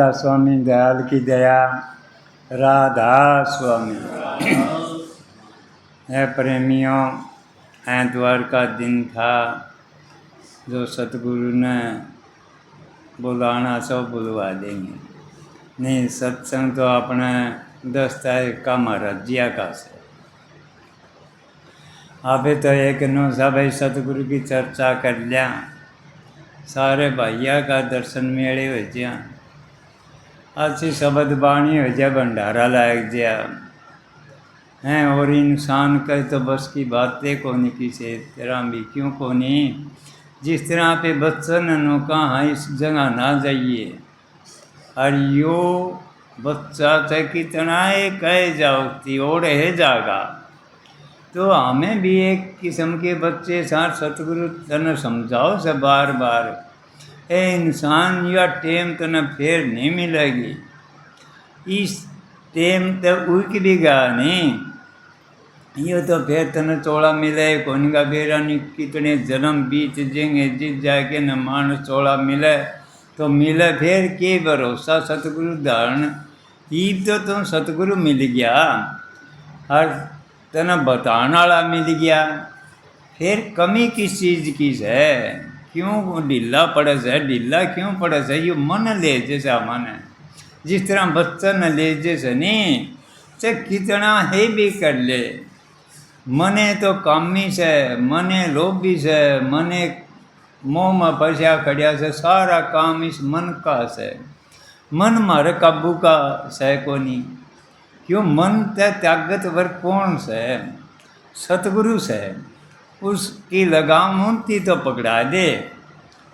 स्वामी दयाल की दया। राधा स्वामी। है प्रेमियों, एतवार का दिन था जो सतगुरु ने बुलाना सो बुलवा देंगे। नहीं, सत्संग तो अपने 10 तारीख का महाराजिया का से। अभी तो एक नो सब सतगुरु की चर्चा कर लिया, सारे भाइया का दर्शन मेले हो जा, अच्छी शब्द बाणी हो जा, भंडारा लायक जा हैं। और इंसान का तो बस की बातें कोनी किसे तरह भी क्यों कोनी। जिस तरह पे बच्चन नो कहा इस जगह ना जाइए, और यो बच्चा चाहे कितना कह जाओ और है जागा, तो हमें भी एक किस्म के बच्चे साथ सतगुरु तने समझाओ से बार बार, ए इंसान या टेम तने फिर नहीं मिलेगी। इस टेम तो उक भी गा नहीं, ये तो फिर तने चोड़ा मिले कौन का बेरा नहीं। कितने जन्म बीत जेंगे जिस जाके न मानस चोड़ा मिले तो मिले फिर के भरोसा। सतगुरु धारण ईब तो तुम सतगुरु मिल गया और तना बताने वाला मिल गया, फिर कमी किस चीज़ की है? क्यों ढीला पड़े से? ढीला क्यों पड़े से? ये मन ले जैसा मन है, जिस तरह बच्चा न ले जैसे नहीं, चाहे कितना है भी कर ले। मने तो कामी से, मने लोभी से, मने मोह में फंसा खड़िया से, सारा काम इस मन का से। मन मारे काबू का से कोनी। क्यों? मन ते ताकतवर कौन से? सतगुरु से। उसकी लगाम होती तो पकड़ा दे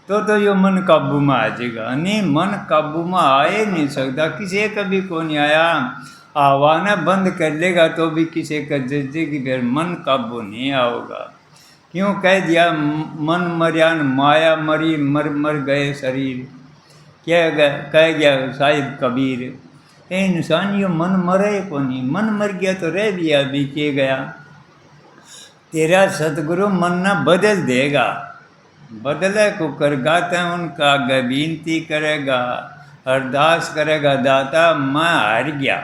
तो यो मन काबू में आ जाएगा। नहीं, मन काबू में आए नहीं सकता, किसी कभी को नहीं आया। आवाना बंद कर लेगा तो भी किसी का जज्जे की फिर मन काबू नहीं आओगा। क्यों कह दिया मन मरियान माया मरी, मर मर गए शरीर। क्या कह गया साहिब कबीर, ए इंसान ये मन मरे को नहीं। मन मर गया तो रह दिया भी के गया। तेरा सतगुरु मन ना बदल देगा, बदले को करगा तो उनका आगे विनती करेगा, अरदास करेगा, दाता मैं हार गया।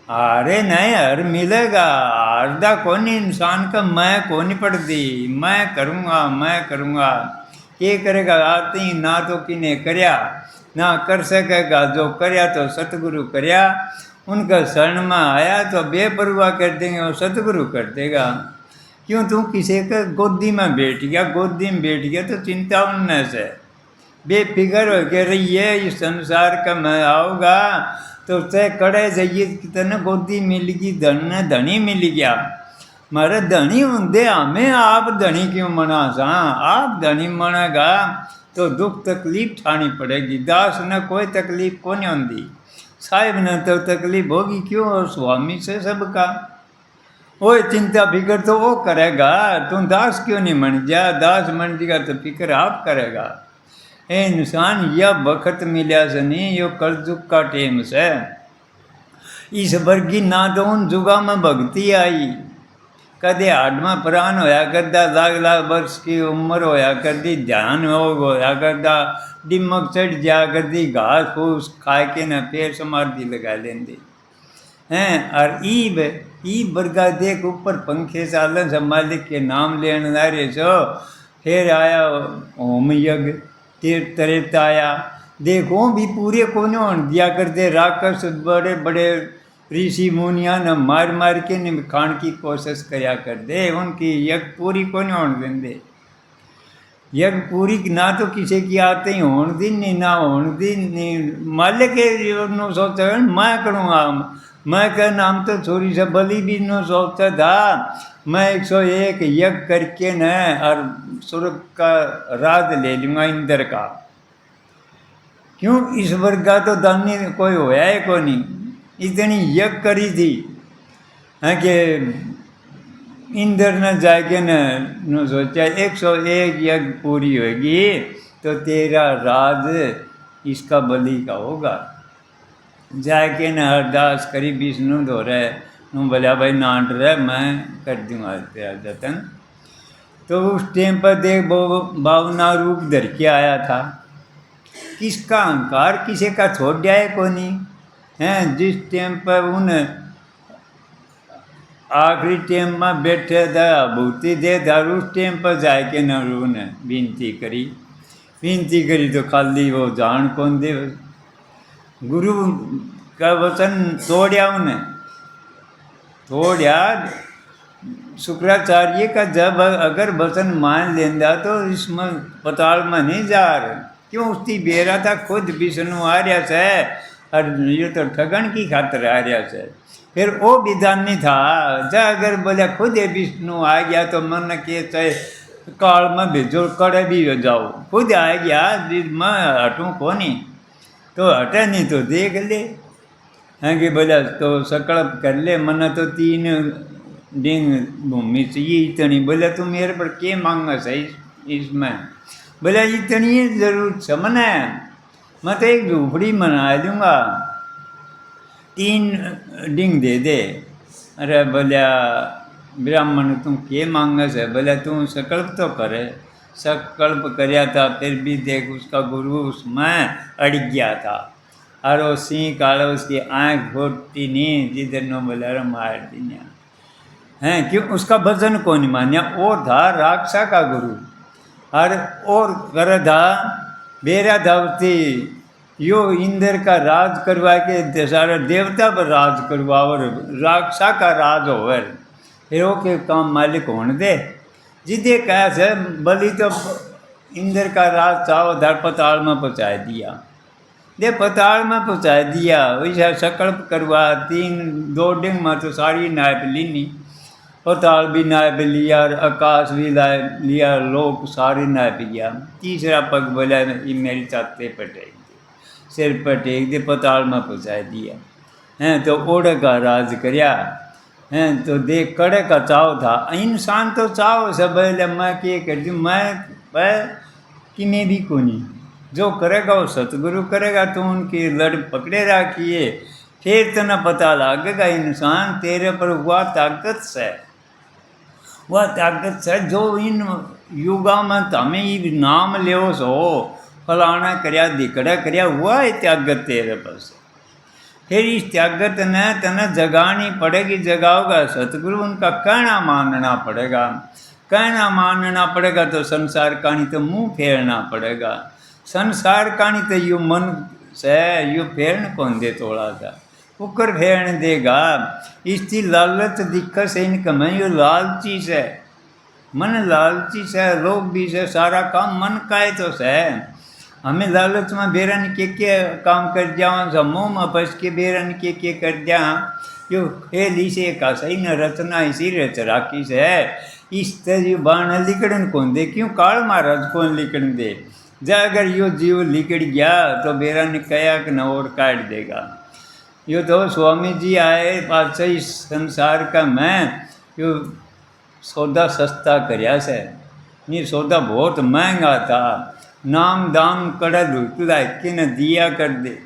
अरे नहीं, हर मिलेगा। हारदा कौन इंसान का मैं कौन पड़ती, मैं करूँगा मैं करूँगा। ये करेगा आते ही ना तो किने करया ना कर सकेगा। जो करया तो सतगुरु करया, उनका शरण में आया तो बेपरवाह कर देंगे, वो सतगुरु कर देगा। क्यों? तू किसी के गोदी में बैठ गया, गोदी में बैठ गया तो चिंता उनने से बेफिक्र हो के रही है। इस संसार का मैं आऊँगा तो तय कड़े जाइए कितने गोदी मिल गई, धन धनी मिल गया। मारे धनी होंगे हमें आप धनी क्यों मना सा? आप धनी मनेगा तो दुख तकलीफ ठानी पड़ेगी। दास ने कोई तकलीफ को नहीं होती, साहिब ने तो तकलीफ होगी। क्यों? और स्वामी से सबका वो चिंता फिक्र तो वो करेगा। तुम दास क्यों नहीं मन जा? दास मन जाएगा तो फिक्र आप करेगा। ए इंसान यह वक्त मिला से नहीं, यो कलयुग का टेम से। इस वर्गी ना तो उन जुगा में भक्ति आई, कदे हाड में प्राण होया करता, लाख वर्ष की उम्र होया करती, ध्यान होया करता, डिमक चढ़ जा करती, घास फूस खा के न फिर समाधि लगा लेंदी हैं। और ईब वर्गा देख ऊपर पंखे चालन से मालिक के नाम लेने जा रहे सो। फिर आया होम यज्ञ, तीर्थ त्रेत आया, देखो भी पूरे कोने होने दिया करते। राक्षस बड़े बड़े ऋषि मुनिया न मार मार के न खान की कोशिश कराया कर दे, उनकी यज्ञ पूरी कोने होने देंगे। यज्ञ पूरी ना तो किसी की आते ही होने दिन नहीं, ना होने दिन नहीं। मालिक नो सोचता मैं करूँगा, मैं का नाम तो छोरी से बलि भी नो सोचता था, मैं 101 यज्ञ करके न और स्वर्ग का राज ले लूँगा इंद्र का। क्यों? इस वर्ग का तो दानी कोई होया है को नहीं। इतनी यज्ञ करी थी है कि इंद्र ने जाके न सोचा 101 यज्ञ पूरी होगी तो तेरा राज इसका बलि का होगा। जाके न अरदास करी विष्णु धो रहे नु बोला भाई नाट रहे, मैं कर दूँगा तेरा जतन। तो उस टाइम पर देख वो भावना रूप धर के आया था। किसका अहंकार किसी का छोड़ जाए को नहीं हैं। जिस टाइम पर उन आखिरी टाइम में बैठे था भूति दे था, उस टाइम पर जाके न उन्हें विनती करी तो खाली वो जान कौन दे। गुरु का वचन तोड़या उन्हें, तोड़या। शुक्राचार्य का जब अगर वचन मान लेंदा तो इसमें पताल में नहीं जा रहे। क्यों उसकी बेरा था खुद विष्णु आ रहा है और ये तो ठगन की खातर आ रहा है। फिर वो विधान नहीं था जा अगर बोले खुद ये विष्णु आ गया तो मन के चाहे काल में भेजो कड़े भी हो जाओ, खुद आ गया मैं हटूँ को नहीं तो हटे नहीं तो देख ले हैं कि बोला तो संकल्प कर ले। मन तो 3 दिन भूमि चाहिए इतनी। बोला तू मेरे पर क्या मांगा सही इसमें? बोला इतनी जरूरत समन है, मैं तो एक झूपड़ी बना दूंगा, 3 डिंग दे दे। अरे बोला ब्राह्मण तुम क्या मांगा से? बोला तू संकल्प तो करे। संकल्प कराया था फिर भी देख उसका गुरु उसमें अड़ गया था और वो सिंह काला उसकी आँख घोटती नहीं जिधर नो बोला मार दिया हैं। क्यों उसका भजन को नहीं मान्या। और था राक्षा का गुरु और कर था बेरा धावती यो इंद्र का राज करवा के सारा देवता पर राज करवा और राक्षा का राज होवर फिर वो के काम मालिक होने दे। जिदे कह से बलि तो इंद्र का राज चाहो धर पताल में पहुँचा दिया, दे पताल में पहुँचा दिया। वैसा संकल्प करवा 2 डिंग में तो सारी नायप लीनी, पताल भी नायप लिया और आकाश भी लिया, लोग सारी नायप लिया। तीसरा पग बोला ये मेरी चाते पटेक दे, सिर पर टेक दे, पताल में पहुँचा दिया हैं। तो ओढ़ का राज करया हैं। तो देख कड़े का चाव था। इंसान तो चाव से बोले मैं क्या कर दूँ, मैं कि मैं भी को नहीं। जो करेगा वो सतगुरु करेगा। तो उनकी लड़ पकड़े रखिए फिर तो न पता लगेगा इंसान तेरे पर हुआ ताकत से, वह ताकत से जो इन युगा में तमें ये नाम ले सो फलाना करया दिकड़ा करया हुआ है त्यागत तेरे पास। फिर इस त्यागत ने तने जगानी पड़ेगी, जगाओगा सतगुरु उनका कहना मानना पड़ेगा। कहना मानना पड़ेगा तो संसार कहानी तो मुँह फेरना पड़ेगा। संसार कहानी तो यू मन से यू फेरन कौन दे थोड़ा सा उकर फेरन देगा। इसकी लालच दिक्कत से इनका मैं यो लालची से मन लालची से लोग भी से सारा काम मन का है तो से हमें लालच में बेरन के काम कर दिया, समूह में फंस के बेरन के कर दिया। यो खेल इसे का सही न रचना इसी रच राखी से इस तरह बाण लिकड़न कौन दे। क्यों काल महाराज कौन लिकड़न दे? जा अगर यो जीव लिकड़ गया तो बेरन कया कि न और काट देगा। यो तो स्वामी जी आए पास इस संसार का मैं यो सौदा सस्ता करया से, ये सौदा बहुत महंगा था। नाम दाम कड़ा लुटला कि न दिया कर दे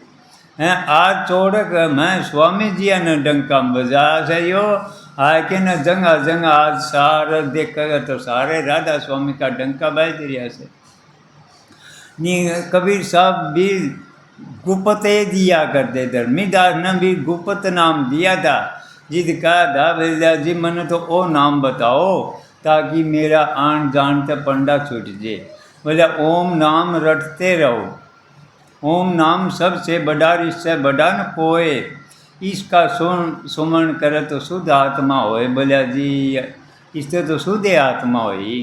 हैं। आज छोड़ कर मैं स्वामी जी ने डंका बजा से यो आके न जंगा जंगा आज सारे देखेगा तो सारे राधा स्वामी का डंका बज रिया से। नी कबीर साहब भी गुप्ते दिया करते, धर्मीदास ने भी गुप्त नाम दिया था। जिद कहा था भैया जी मैंने तो वो नाम बताओ ताकि मेरा आन जान से पंडा छूट जाए। बोले ओम नाम रटते रहो, ओम नाम सबसे बड़ा इससे बड़ा न कोई, इसका सुमन करे तो शुद्ध आत्मा होए। बोला जी इससे तो शुद्ध आत्मा होई।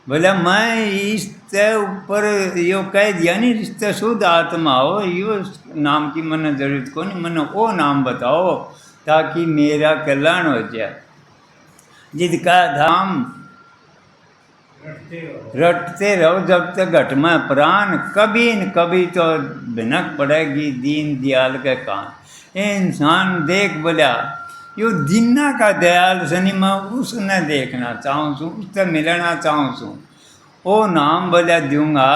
बोला मैं इससे ऊपर यो कह दिया नहीं इससे शुद्ध आत्मा हो, यो नाम की मन जरूरत को नहीं, मन वो नाम बताओ ताकि मेरा कल्याण हो जाए। जिसका धाम रटते रहो जब तक घट में प्राण, कभी न कभी तो भिनक पड़ेगी दीन दयाल के कान। इंसान देख बोला यो दीना का दयाल सनी मैं उसने देखना चाहूँ छूँ, उससे मिलना चाहूँ छूँ। वो नाम बोला दूंगा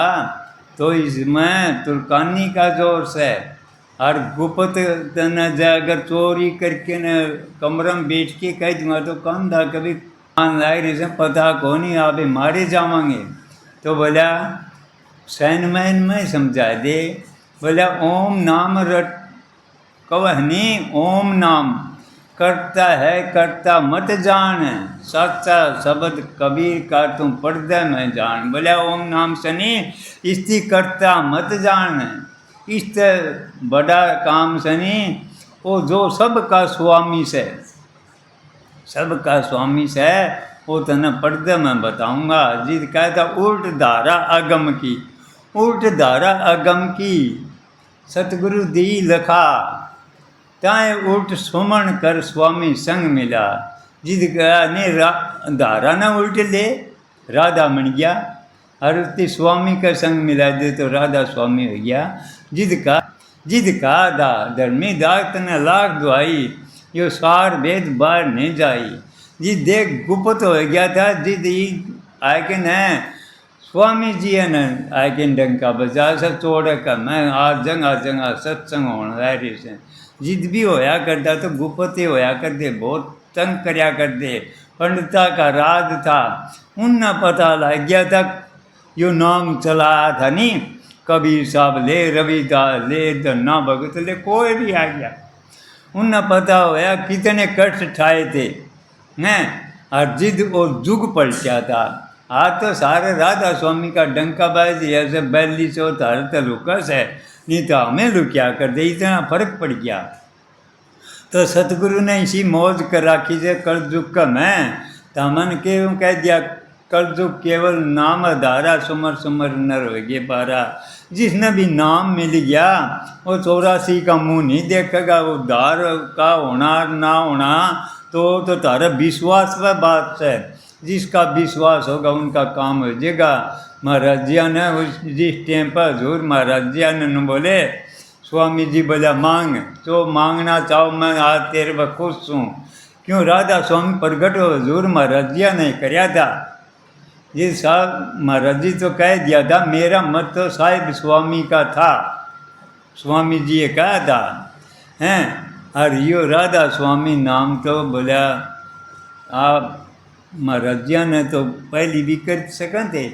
तो इसमें तुर्कानी का जोर से और गुप्त न अगर चोरी करके न कमरे में बैठ के कह दूँगा तो कौन था कभी लाए से पता को नहीं आप मारे जावांगे। तो बोला सैनमैन में समझा दे। बोला ओम नाम रट कवहनी, ओम नाम करता है करता मत जान, सच्चा शब्द कबीर का तुम पढ़दे में जान। बोले ओम नाम सनी इसकी करता मत जान, इस बड़ा काम सनी वो जो सबका स्वामी से, सबका स्वामी से वो तने पर्दे में बताऊंगा। जिद कहता उल्ट धारा अगम की, उल्ट धारा अगम की सतगुरु दी लखा, ताए उल्ट सुमन कर स्वामी संग मिला। जिद ने धारा ना उल्ट ले राधा बन गया, और उसके स्वामी का संग मिला दे तो राधा स्वामी हो गया। जिद का दा धर्मी दाग तने लाख दुआई, यो सार वेद बाहर नहीं जाई। जिद देख गुप्त हो गया था, जिद आके न स्वामी जी है न आके डंका बजा सब तोड़ कर मैं आज जगह सत्संग होना रही से। जिद भी होया करता तो गुप्त ही होया करते, बहुत तंग करया करते। पंडिता का राज था, उनने पता लग गया था यो नाम चलाया था नहीं, कबीर साहब ले, रविदास ले, धन्ना भगत ले, कोई भी आ गया। उन्हें पता होया कितने कष्ट ठाए थे हैं, और जिद वो जुग पलटा था। आज तो सारे राधा स्वामी का डंका बाज ऐसे बैली से होता तो लुकस है, नहीं तो हमें लुकिया कर दे, इतना फर्क पड़ गया। तो सतगुरु ने इसी मौज कर राखी से कलयुग का मैं तमन के कह दिया, कलयुग केवल नाम धारा, सुमर सुमर नर हो गए पारा। जिसने भी नाम मिल गया वो 84 का मुंह नहीं देखेगा, वो धार का होना ना होना तो तारा विश्वास पर बात है। जिसका विश्वास होगा उनका काम हो जाएगा। महाराज जी ने जिस टाइम पर हजूर महाराज जी ने बोले, स्वामी जी बोला मांग, तो मांगना चाहो मैं आज तेरे पर खुश हूँ। क्यों राधा स्वामी प्रगट हो हजूर महाराज जी ने कराया था। ये साहब महाराज जी तो कह दिया था, मेरा मत तो साहिब स्वामी का था, स्वामी जी ये कहा था हैं। और यो राधा स्वामी नाम तो बोला आप महाराज जी ने तो पहली भी कर सकें थे।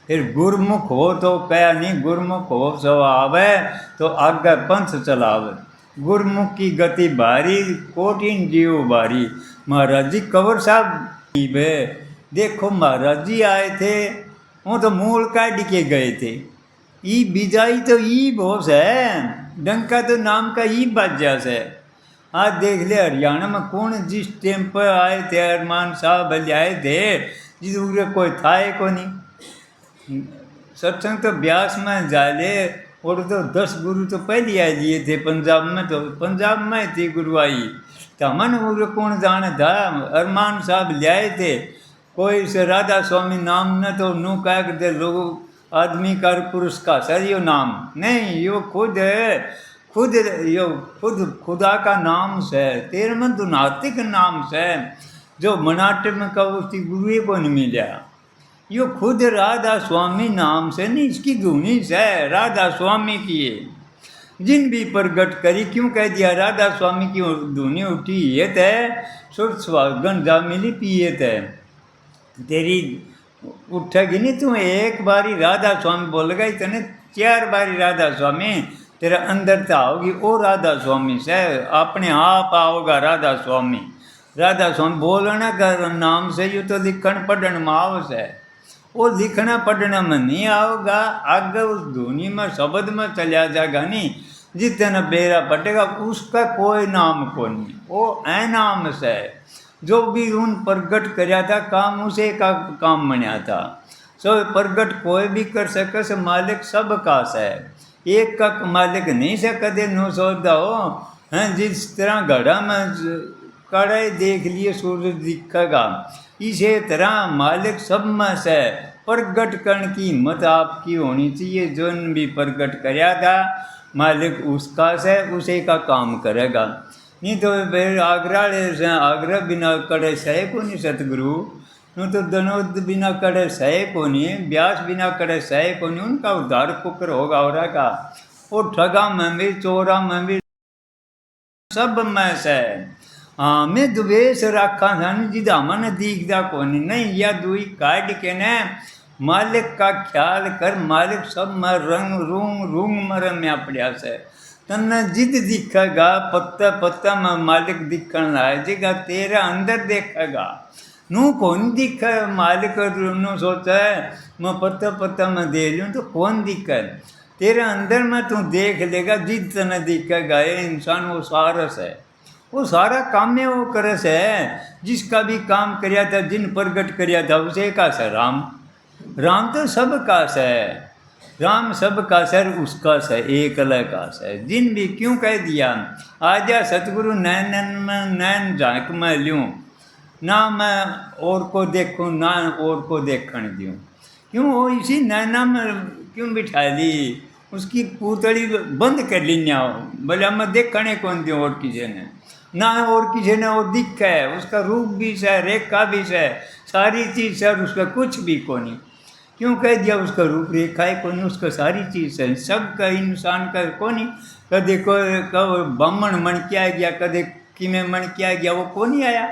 फिर गुरमुख हो तो कया नहीं, गुरमुख हो सो आवे तो आगे पंथ चलावे। गुरमुख की गति भारी कोटिन जीव भारी। महाराज जी कंवर साहब देखो महाराज जी आए थे, वो तो मूल काट के गए थे। ई बिजाई तो ई बोस है, डंका तो नाम का ई बाजा से। आज देख ले हरियाणा में कौन जिस टाइम पर आए थे, अरमान साहब आए थे, जिस कोई था को नहीं। सत्संग तो ब्यास में जाले, और तो 10 गुरु तो पहले आ लिए थे पंजाब में, तो पंजाब में थी गुरुआई तो मन उग्र कौन जाने था। अरमान साहब लियाए थे, कोई से राधा स्वामी नाम न तो नू कह करते लोग आदमी का पुरुष का सर यो नाम नहीं, यो खुद यो खुद खुदा का नाम से, तेरे में दुनातिक नाम से जो मनाटे में का उसकी गुरु को नहीं मिला। यो खुद राधा स्वामी नाम से नहीं, इसकी धुनी से राधा स्वामी की है। जिन भी प्रगट करी, क्यों कह दिया राधा स्वामी की धुनी उठी ये थे, सुर स्वागन जा मिली पिए थे। तेरी उठेगी नहीं, तू एक बारी राधा स्वामी बोल गई तने 4 बारी राधा स्वामी तेरा अंदर तो आओगी। ओ राधा स्वामी से अपने आप आओगा राधा स्वामी। राधा स्वामी बोलने का नाम से यू तो लिखण पढ़न में आवस है, वो लिखना पढ़ना में नहीं आओगा। आगे उस धुनी में शब्द में चला जाएगा नहीं, जितना बेरा पटेगा उसका कोई नाम को नहीं, वो ऐ नाम से जो भी उन प्रगट कराया था काम उसे का काम बना था। सब प्रगट कोई भी कर सके से मालिक सब का से, एक का मालिक नहीं से कदे नो सौदा हो हैं। जिस तरह घड़ा में कड़े देख लिए सूरज दिखेगा, इसी तरह मालिक सब में से प्रगट करने की हिम्मत आपकी होनी चाहिए। जो भी प्रगट कराया था मालिक उसका से उसे का काम करेगा। नहीं तो फिर आग्रह बिना करे सहे को नहीं सतगुरु, नहीं तो दनोद बिना करे सहे को नहीं, ब्यास बिना करे सहे को नहीं। उनका उद्धार कुकर होगा और का वो ठगा में भी चोरा में भी सब में से। हाँ मैं द्वेष रखा था जिदा मन दीखदा को नहीं, या दुई काट के ने मालिक का ख्याल कर, मालिक सब में रंग रूंग रूंग में रम्या पड़ा से। तन्ने जिद दिखेगा पत्ता पत्ता में मालिक दिखण लाएगा, तेरे अंदर देखेगा। नू कौन दिखे मालिक नू सोचा है मैं पत्ता पत्ता में दे लूँ तो कौन दिखे, तेरे अंदर में तू देख लेगा, जिद तने दिखेगा। ये इंसान वो सारस है, वो सारा काम में वो करस है। जिसका भी काम करया था, जिन प्रगट करया था उसे का से राम। राम तो सब का से, राम सब का सर उसका से, एक अलग का से। जिन भी क्यों कह दिया, आजा सतगुरु नैन में नैन झांक में लूँ, ना मैं और को देखूँ ना और को देखण दूँ। क्यों वो इसी नैना में क्यों बिठा ली, उसकी पूतड़ी बंद कर ली न्या, बोले मैं देखने कौन दूँ और किसी ने ना, और किसी ने वो दिख है, उसका रूप भी है, रेखा भी है, सारी चीज़ है, उसका कुछ भी कोनी। क्यों कह दिया उसका रूप रेखा है कोनी, उसका सारी चीज़ है, सबका इंसान का कोनी। कदे कोई ब्राह्मण मन क्या गया, कदे किमें मन क्या गया, वो कोनी आया।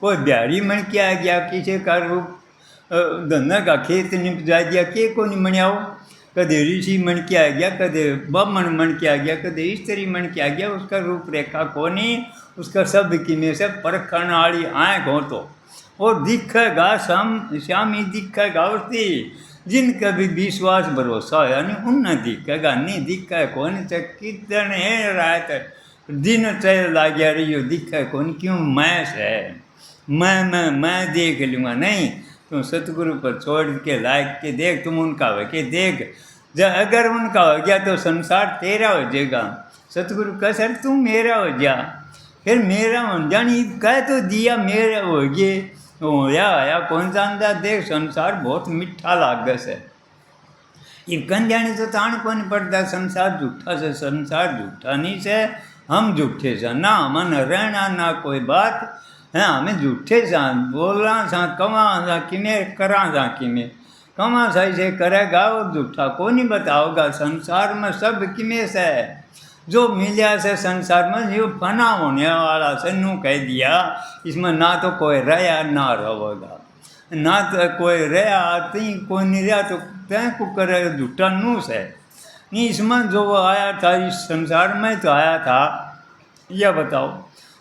कोई बिहारी मन क्या गया, किसी का रूप धंधा का खेत निप जा दिया, के कोनी मनियाओ। कदे ऋषि मन क्या गया, कदे ब्राह्मण मन क्या गया, कदे स्त्री मन क्या गया, उसका रूप रेखा कोनी। उसका शब्द किमें से परखण वाली आँख हो तो और दिखेगा श्याम ही दिखेगा उसकी। जिनका भी विश्वास भरोसा है नहीं उन दिखेगा, नहीं दिखा कौन से कितने रात दिन चल लाग्या रही दिखा कौन। क्यों मैं से मैं देख लूँगा नहीं, तुम सतगुरु पर छोड़ के लायक के देख, तुम उनका हो के देख। जब अगर उनका हो गया तो संसार तेरा हो जाएगा। सतगुरु कह सर तू मेरा हो जा, फिर मेरा हो जानी कह तो दिया मेरा हो गए होया आया कौन जानता। देख संसार बहुत मीठा लागस है, ये कन जाने तो ताण कौन पड़ता। संसार झूठा से, संसार झूठा नहीं से, हम झूठे से ना मन रहना ना कोई बात है। हमें झूठे सा बोलना सा, कमा सा किमें करा सा किमें कमा सही से करेगा और झूठा को नहीं बताओगा। संसार में सब किमें से जो मिला से संसार में ये फना होने वाला से नू कह दिया। इसमें ना तो कोई रहा ना रहेगा, ना तो कोई रहा तीन कोई नहीं रहा, तो तय को करे झूठा नू से नहीं। इसमें जो आया था इस संसार में तो आया था, यह बताओ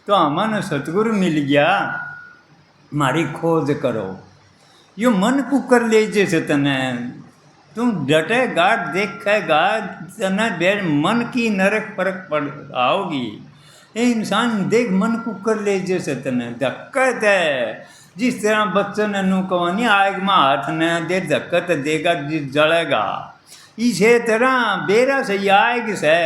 तो हमारा सतगुरु मिल गया, मारी खोज करो। यो मन कुकर ले जैसे तने तुम डटेगा देखेगा, तने बेर मन की नरक परक पड़ आओगी। ये इंसान देख मन कुकर ले जैसे तने धक्कत है। जिस तरह बच्चन नु कहानी आग में हाथ न दे धक्कत देगा जिस जलेगा, इसे तरह बेरा से आग से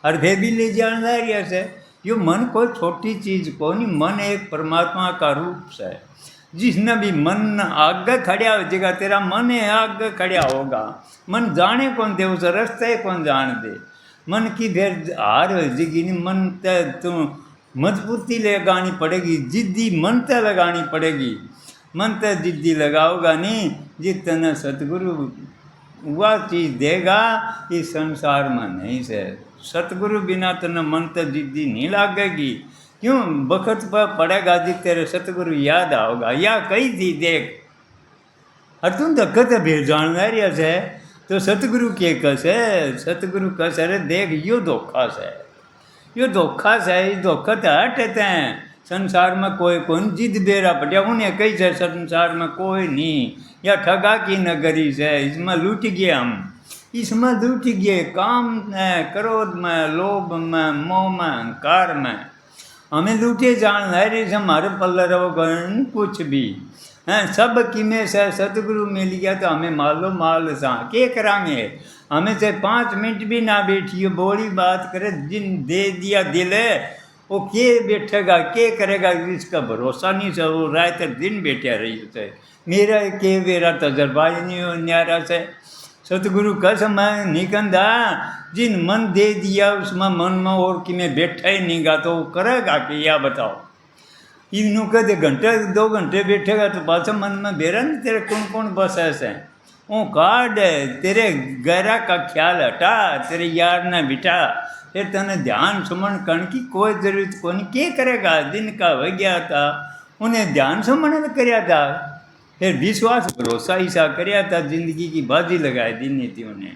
और वे भी ले जाना रहा से। यो मन कोई छोटी चीज़ को नहीं, मन एक परमात्मा का रूप से। जिसने भी मन आगे खड़ा हो जाएगा, तेरा मन है आगे खड़ा होगा। मन जाने कौन दे, उस रास्ते कौन जान दे। मन की फिर हार हो जाएगी नहीं, मन ते तुम मजबूती लगानी पड़ेगी, जिद्दी मन ते लगानी पड़ेगी। मन ते जिद्दी लगाओगा नहीं, जितना सतगुरु वह चीज़ देगा इस संसार में नहीं से। सतगुरु बिना तने मन ते जिद्दी नहीं लागेगी। क्यों बखत पर पड़ेगा जी तेरे सतगुरु याद आओगा। या कही थी देख, और तुम धक्कत भेज जानना रहा से तो सतगुरु के कसे, सतगुरु कस अरे देख यो धोखा से, यो धोखा से, ये धोखा तो हटते हैं। संसार में कोई कौन जिद बेरा पटिया उन्हें कही से संसार में कोई नहीं। या ठगा की नगरी से, इसमें लूट गए हम, इसमें लूट गए काम में, क्रोध में, लोभ में, मोह में, अहंकार में हमें लूटे जान है। हमारे पल्ले रहो कुछ भी हैं, सब किमें से सतगुरु मिल गया तो हमें मालो माल सा के करांगे। हमें से 5 मिनट भी ना बैठिए, बोली बात करे, जिन दे दिया दिल है वो के बैठेगा के करेगा, इसका भरोसा नहीं से। वो रात दिन बैठा रही है। मेरा के मेरा तजर्बा ही नहीं हो न्यारा से। सतगुरु का समय निकंदा जिन मन दे दिया उसमें मन में और कि मैं बैठा ही नहीं गा तो वो करेगा कि या बताओ। इनू कहते घंटे 2 घंटे बैठेगा तो पाछा मन में बेरा नहीं तेरे कौन कौन बस ऐसे वो काट तेरे गहरा का ख्याल हटा, तेरे यार ने बिठा, फिर तने ध्यान सुमन करने की कोई जरूरत को नहीं। क्या करेगा, दिन का हो गया था उन्हें ध्यान सुमन में कराया था। फिर विश्वास भरोसा ऐसा कराया था, जिंदगी की बाजी लगाई दी नीतियों ने।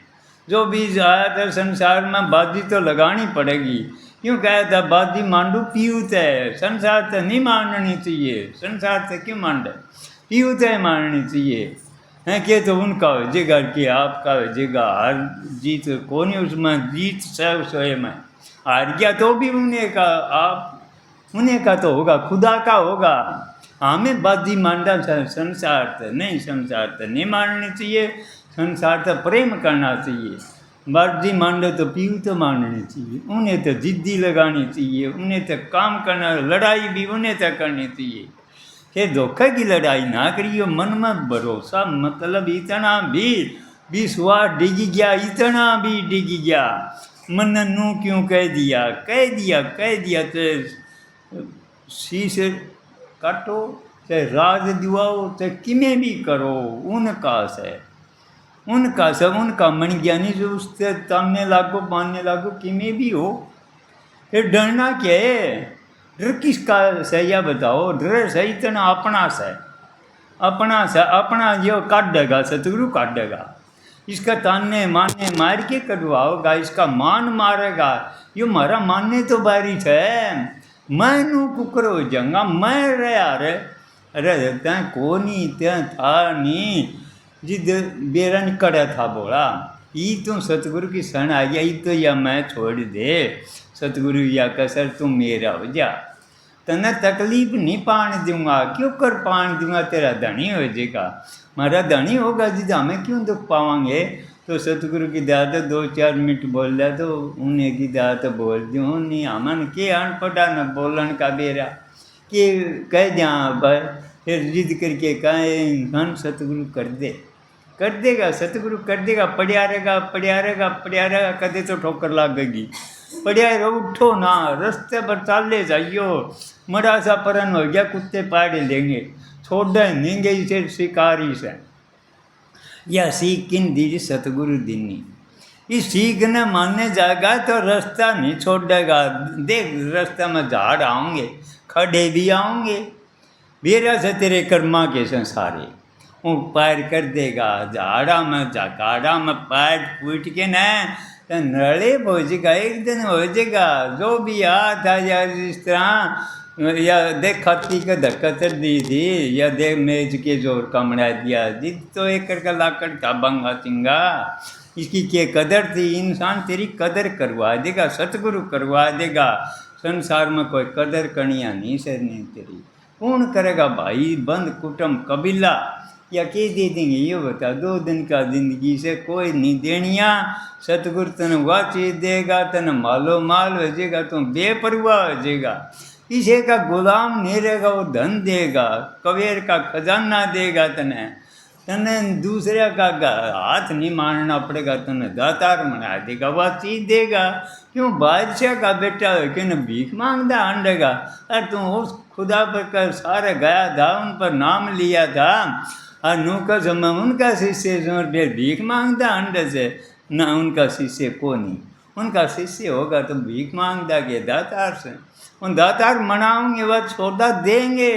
जो बीज आया था संसार में, बाजी तो लगानी पड़ेगी। क्यों कहा था बाजी मांडू पीयूत है, संसार तो नहीं माननी चाहिए। संसार तो क्यों मांड, पीयूत है माननी चाहिए। है कि तो उनका हो जाएगा कि आपका हो जाएगा। हार जीत कौन है उसमें, जीत सब स्वयं है। हार गया तो भी उन्हें का, आप उन्हें का तो होगा, खुदा का होगा। हमें बाजी मांडा संसार तो नहीं, संसार तो नहीं माननी चाहिए। संसार तो प्रेम करना चाहिए। बाजी मांडो तो पीऊ तो माननी चाहिए। उन्हें तो जिद्दी लगानी चाहिए, उन्हें तो काम करना, लड़ाई भी उन्हें तो करनी चाहिए। कि धोखे की लड़ाई ना करियो, मन में भरोसा, मतलब इतना भी विश्वास डिग गया, इतना भी डिग गया। मन नू क्यों कह दिया, कह दिया, कह दिया तो शीश काटो, चाहे राज दिवाओ, चाहे किमें भी करो, उनका से, उनका से, उनका मन ज्ञानी जो उससे तामने लागो, मानने लागो, किमें भी हो। फिर डरना क्या है, डर किसका से या बताओ। डर से इतना अपना से, अपना से, अपना जो काटेगा सतगुरु काटेगा। इसका ताने माने मार के कटवाओगा, इसका मान मारेगा। यो मारा मानने तो बारिश है, मैं नू कुकर हो जाऊंगा, मैं रहा रे। अरे तैं को नहीं, तैं था नहीं, जिद बेरन कड़ा था बोला। ये तुम सतगुरु की शरण आ गया, ये तो या मैं छोड़ दे सतगुरु, या कसर तुम मेरा हो जा। तने तकलीफ नहीं पान दूंगा, क्यों कर पान दूंगा, तेरा धनी हो जाएगा। हमारा धनी होगा जिद हमें क्यों दुख पावांगे। तो सतगुरु की दात 2-4 मिनट बोल दिया तो उन्हें की दात बोल दूँ नहीं, हमन के अनपढ़ा न बोलन का बेरा कि कह दिया भाई। फिर जिद करके कहे इंसान सतगुरु कर दे, कर देगा सतगुरु कर देगा। पढ़िया रहेगा, पढ़िया रहेगा, पढ़िया रहेगा, कदे तो ठोकर लगेगी। पढ़िया रहो, उठो ना, रास्ते पर चाले जाइयो। मरा सा परन हो गया, कुत्ते पाड़ लेंगे, छोड़ देंगे इसे शिकारी से। यह सीख किन दीजिए सतगुरु दीनी। इस सीख न मानने जाएगा तो रास्ता नहीं छोड़ेगा। देख रास्ता में झाड़ आऊँगे, खड़े भी आऊँगे, बेरा से तेरे कर्मा के संसारे वो पैर कर देगा। झाड़ा में झाकाड़ा में पैर फूट के न तो नड़े हो जाएगा, एक दिन हो जाएगा। जो भी हाथ था या इस तरह, या देख खत्ती का धक्का तर दी थी, या देख मेज के जोर कमड़ा दिया जिद तो एक करके लाकड़ था बंगा चिंगा। इसकी क्या कदर थी, इंसान तेरी कदर करवा देगा, सतगुरु करवा देगा। संसार में कोई कदर कनिया नहीं सरनी तेरी, कौन करेगा भाई। बंद कुटुंब कबीला या के दे देंगे ये बता। 2 दिन का जिंदगी से कोई नहीं देनिया। सतगुरु तन वह चीज देगा, तन मालो माल हो जाएगा, तुम बेपरवाह हो जाएगा। किसी का गुलाम नहीं रहेगा, वो धन देगा, कबीर का खजाना देगा। तने तने दूसरे का हाथ नहीं मारना पड़ेगा, तने दातार बना देगा, वह चीज देगा। क्यों बादशाह का बेटा हो कि न भीख मांगता अंडेगा। अरे तुम उस खुदा पर कर सारे गया था, उन पर नाम लिया था, और नूका समय उनका शिष्य फिर भीख मांगता अंडे से न। उनका शिष्य को नहीं, उनका शिष्य होगा तो भीख मांगता के दातार से। उन दातार मनाओगे वह सौदा देंगे।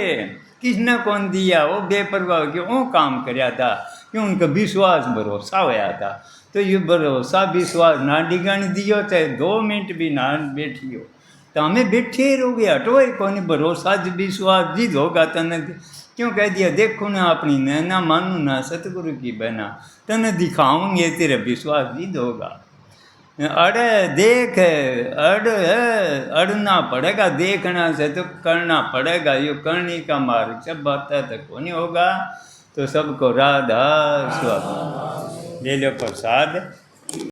किसने कौन दिया, वो बेपरवाह क्यों वो काम कराया था, क्यों उनका विश्वास भरोसा होया था। तो ये भरोसा विश्वास ना डिगन दियो, चाहे 2 मिनट भी ना बैठियो तो हमें बैठे रहोगे, हटो कौन भरोसा विश्वास जिद होगा तने। क्यों कह दिया, देखो ना अपनी नैना मानू ना सतगुरु की बना, तने दिखाऊंगे तेरा विश्वास जिद होगा। अरे देख, अड़ना पड़ेगा, देखना से तो करना पड़ेगा। ये करने का मार्ग सब बात तक नहीं होगा। तो सबको राधा स्वामी ले लो प्रसाद।